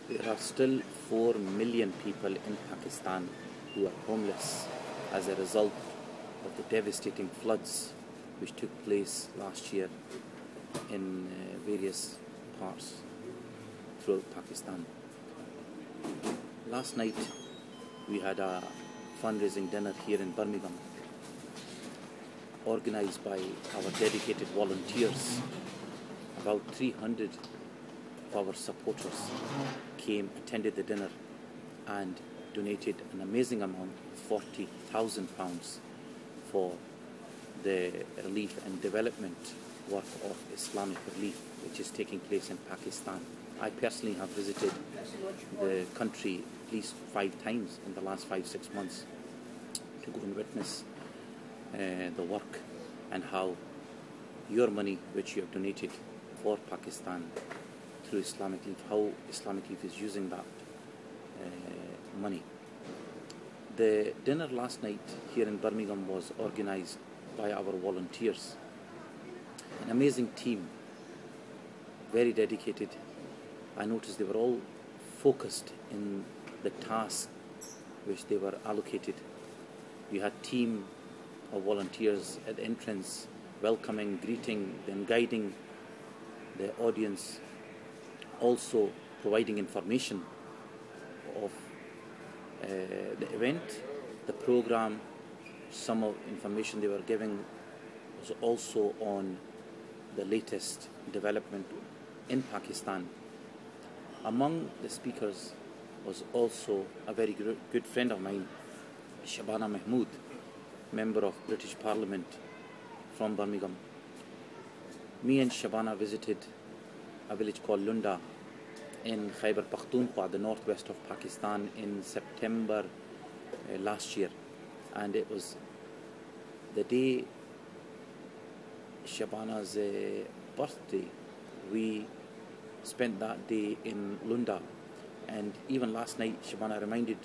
There are still 4 million people in Pakistan who are homeless as a result of the devastating floods which took place last year in various parts throughout Pakistan. Last night we had a fundraising dinner here in Birmingham, organized by our dedicated volunteers. About 300 of our supporters came, attended the dinner and donated an amazing amount, £40,000, for the relief and development work of Islamic relief which is taking place in Pakistan. I personally have visited the country at least 5 times in the last 5-6 months to go and witness the work and how your money which you have donated for Pakistan through Islamic Relief, how Islamic Relief is using that money. The dinner last night here in Birmingham was organized by our volunteers. An amazing team, very dedicated. I noticed they were all focused in the task which they were allocated. We had a team of volunteers at the entrance, welcoming, greeting, then guiding the audience, also providing information of the event, the program. Some of information they were giving was also on the latest development in Pakistan. Among the speakers was also a very good friend of mine, Shabana Mahmood, member of British Parliament from Birmingham. Me and Shabana visited a village called Lunda in Khyber Pakhtunkhwa, the northwest of Pakistan, in September last year, and it was the day Shabana's birthday. We spent that day in Lunda, and even last night Shabana reminded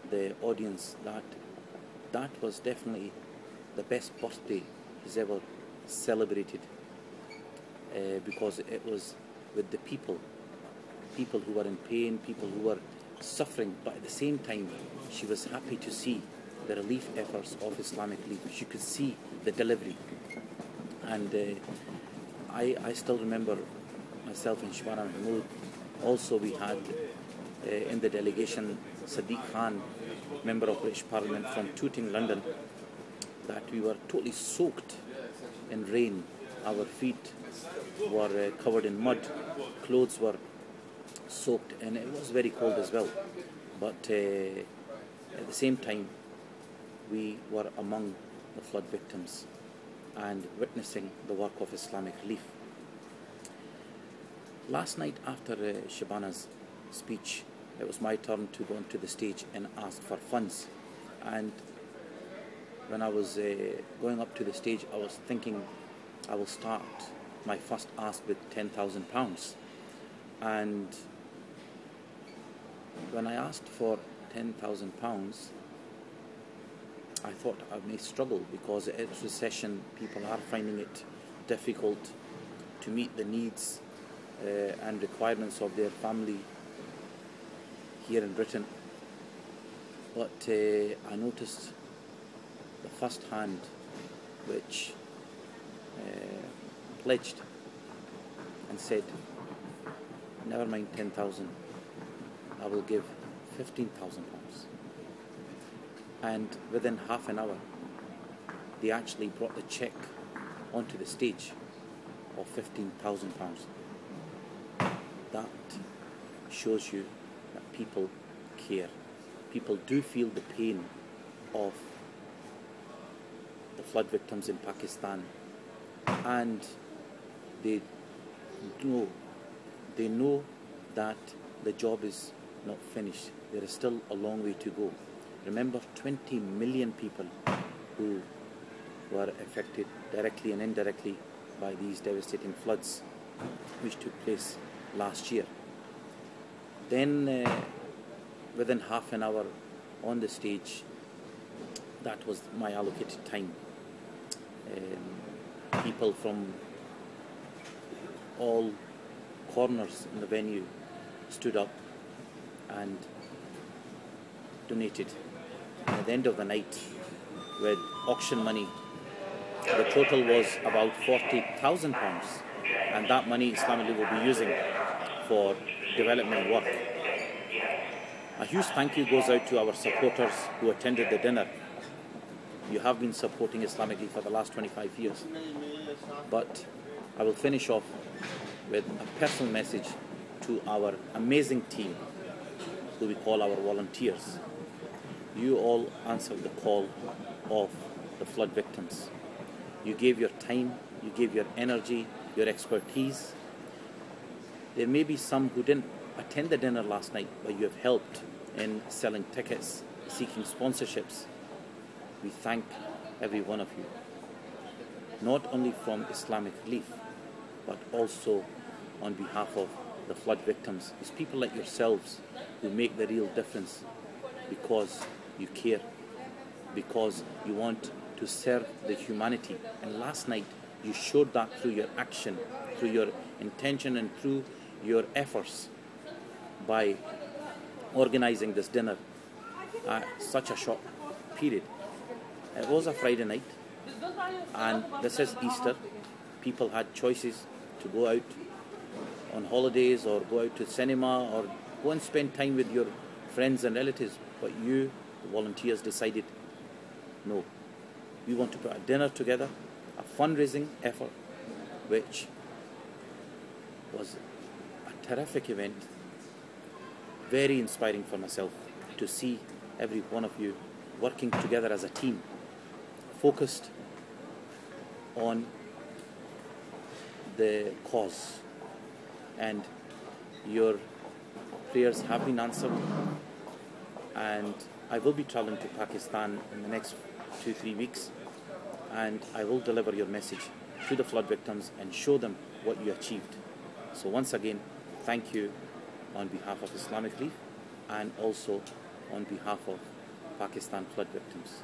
the audience that that was definitely the best birthday he's ever celebrated, because it was with the people who were in pain, people who were suffering, but at the same time she was happy to see the relief efforts of Islamic Relief. She could see the delivery, and I still remember myself and Shabana Mahmood. Also we had in the delegation Sadiq Khan, member of British Parliament from Tooting, London, that we were totally soaked in rain. Our feet were covered in mud, clothes were soaked, and it was very cold as well. But at the same time, we were among the flood victims and witnessing the work of Islamic Relief. Last night, after Shabana's speech, it was my turn to go onto the stage and ask for funds. And when I was going up to the stage, I was thinking I will start my first ask with £10,000. And when I asked for £10,000, I thought I may struggle, because it's recession. People are finding it difficult to meet the needs and requirements of their family here in Britain. But I noticed the first hand which pledged and said, never mind 10,000, I will give £15,000. And within half an hour they actually brought the cheque onto the stage of £15,000. That shows you that people care. People do feel the pain of the flood victims in Pakistan, and they know that the job is not finished. There is still a long way to go. Remember, 20 million people who were affected directly and indirectly by these devastating floods which took place last year. Then within half an hour on the stage, that was my allocated time. People from all corners in the venue stood up and donated. And at the end of the night, with auction money, the total was about £40,000, and that money Islamic League will be using for development work. A huge thank you goes out to our supporters who attended the dinner. You have been supporting Islamic League for the last 25 years. But I will finish off with a personal message to our amazing team, who we call our volunteers. You all answered the call of the flood victims. You gave your time, you gave your energy, your expertise. There may be some who didn't attend the dinner last night, but you have helped in selling tickets, seeking sponsorships. We thank every one of you, not only from Islamic Relief, but also on behalf of the flood victims. It's people like yourselves who make the real difference, because you care, because you want to serve the humanity. And last night you showed that through your action, through your intention, and through your efforts by organizing this dinner at such a short period. It was a Friday night, and this is Easter. People had choices to go out on holidays or go out to cinema or go and spend time with your friends and relatives. But you, the volunteers, decided, no, we want to put a dinner together, a fundraising effort, which was a terrific event, very inspiring for myself to see every one of you working together as a team, focused on the cause. And your prayers have been answered, and I will be traveling to Pakistan in the next 2-3 weeks, and I will deliver your message to the flood victims and show them what you achieved. So once again, thank you on behalf of Islamic Relief and also on behalf of Pakistan flood victims.